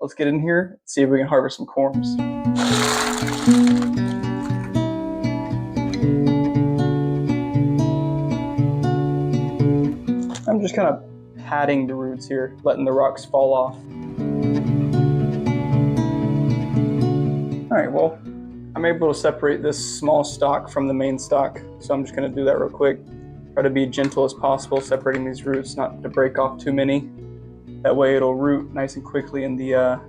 let's get in here, see if we can harvest some corms. I'm just kind of patting the roots here, letting the rocks fall off. All right, well, I'm able to separate this small stalk from the main stalk, so I'm just gonna do that real quick. Try to be gentle as possible, separating these roots, not to break off too many. That way it'll root nice and quickly in the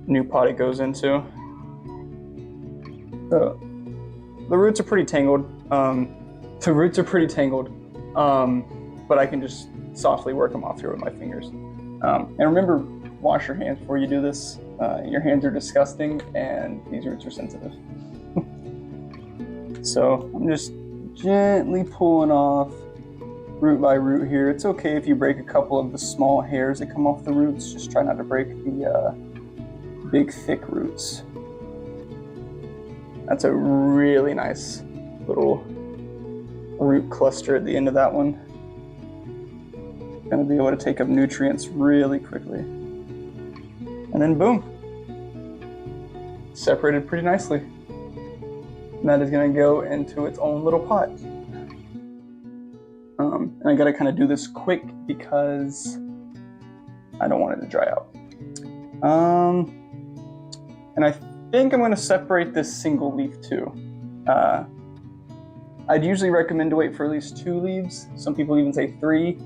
new pot it goes into. So, the roots are pretty tangled. But I can just softly work them off here with my fingers. And remember, wash your hands before you do this. Your hands are disgusting and these roots are sensitive. So I'm just gently pulling off root by root here. It's okay if you break a couple of the small hairs that come off the roots. Just try not to break the big thick roots. That's a really nice little root cluster at the end of that one. Going to be able to take up nutrients really quickly. And then boom, separated pretty nicely. And that is going to go into its own little pot. And I got to kind of do this quick because I don't want it to dry out. And I think I'm going to separate this single leaf too. I'd usually recommend to wait for at least 2 leaves. Some people even say 3.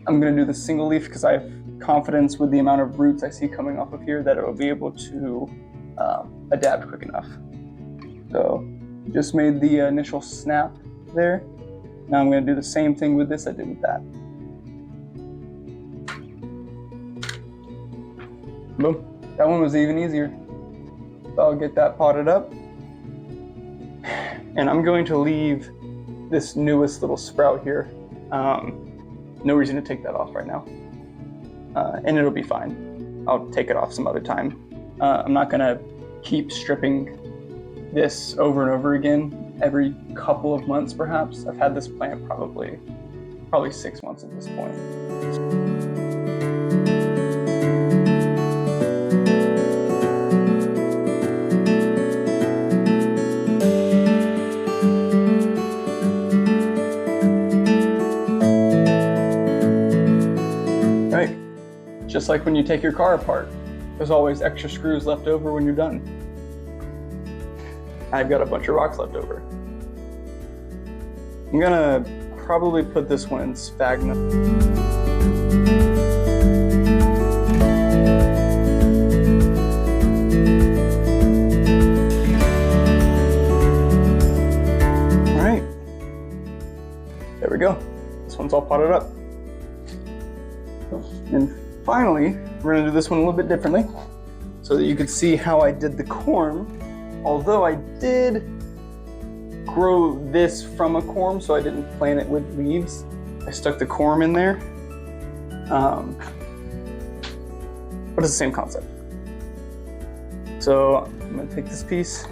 I'm going to do the single leaf because I have confidence with the amount of roots I see coming off of here that it will be able to adapt quick enough. So just made the initial snap there. Now I'm going to do the same thing with this I did with that. Boom. That one was even easier. So I'll get that potted up. And I'm going to leave this newest little sprout here. No reason to take that off right now. And it'll be fine. I'll take it off some other time. I'm not gonna keep stripping this over and over again every couple of months perhaps. I've had this plant probably 6 months at this point. Just like when you take your car apart, there's always extra screws left over when you're done. I've got a bunch of rocks left over. I'm gonna probably put this one in sphagnum. All right, there we go. This one's all potted up. And finally, we're going to do this one a little bit differently so that you can see how I did the corm. Although I did grow this from a corm, so I didn't plant it with leaves. I stuck the corm in there. But it's the same concept. So I'm going to take this piece,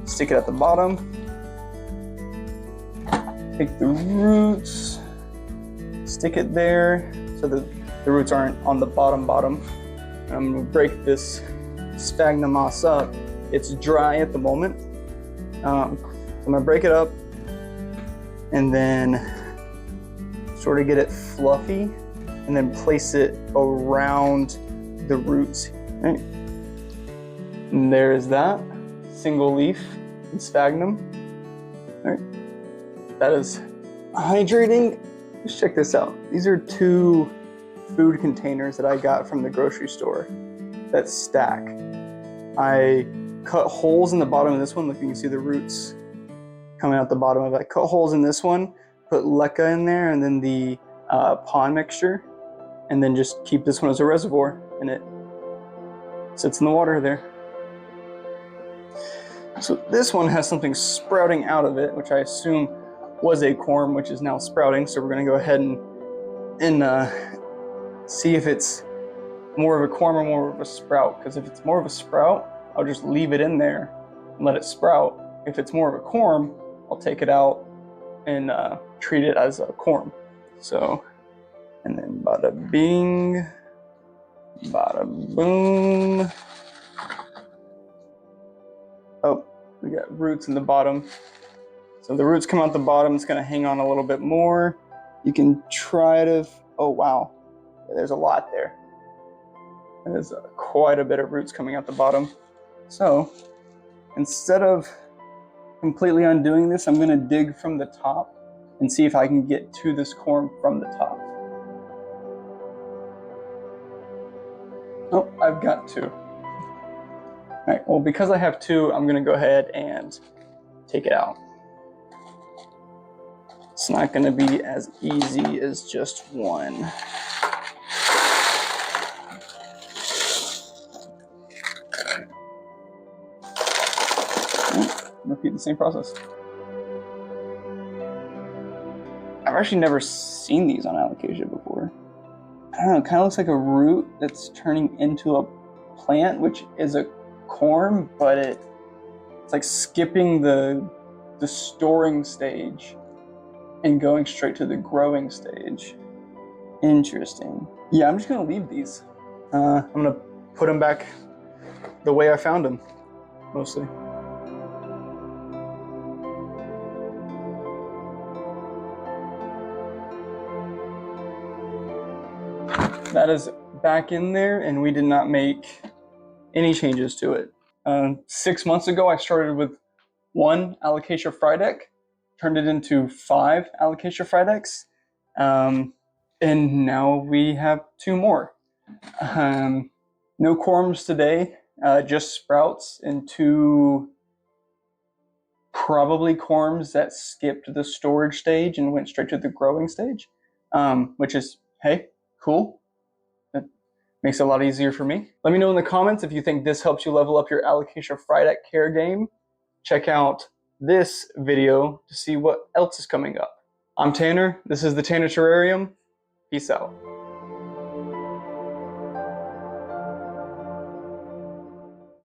stick it at the bottom, take the roots, stick it there so that the roots aren't on the bottom. I'm gonna break this sphagnum moss up. It's dry at the moment. So I'm gonna break it up and then sort of get it fluffy and then place it around the roots. Right? And there's that single leaf in sphagnum. All right. That is hydrating. Let's check this out. These are 2 food containers that I got from the grocery store that stack. I cut holes in the bottom of this one. Look, you can see the roots coming out the bottom of it. I cut holes in this one, put leca in there, and then the pond mixture, and then just keep this one as a reservoir, and it sits in the water there. So this one has something sprouting out of it, which I assume was a corm, which is now sprouting. So we're going to go ahead and see if it's more of a corm or more of a sprout. Because if it's more of a sprout, I'll just leave it in there and let it sprout. If it's more of a corm, I'll take it out and treat it as a corm. So, and then bada bing, Bada boom. Oh, we got roots in the bottom. So the roots come out the bottom, it's gonna hang on a little bit more. You can try to, oh wow, there's a lot there. There's quite a bit of roots coming out the bottom. So instead of completely undoing this, I'm gonna dig from the top and see if I can get to this corm from the top. Oh, I've got two. All right, well, because I have two, I'm gonna go ahead and take it out. It's not gonna be as easy as just one. Repeat the same process. I've actually never seen these on alocasia before. I don't know, it kind of looks like a root that's turning into a plant, which is a corm, but it's like skipping the storing stage and going straight to the growing stage. Interesting. Yeah, I'm just gonna leave these. I'm gonna put them back the way I found them, mostly. That is back in there, and we did not make any changes to it. 6 months ago, I started with 1 alocasia frydek, turned it into 5 alocasia frydeks, and now we have 2 more. No corms today, just sprouts and 2 probably corms that skipped the storage stage and went straight to the growing stage, which is, hey, cool. Makes it a lot easier for me. Let me know in the comments if you think this helps you level up your alocasia frydek care game. Check out this video to see what else is coming up. I'm Tanner. This is the Tanner Terrarium. Peace out.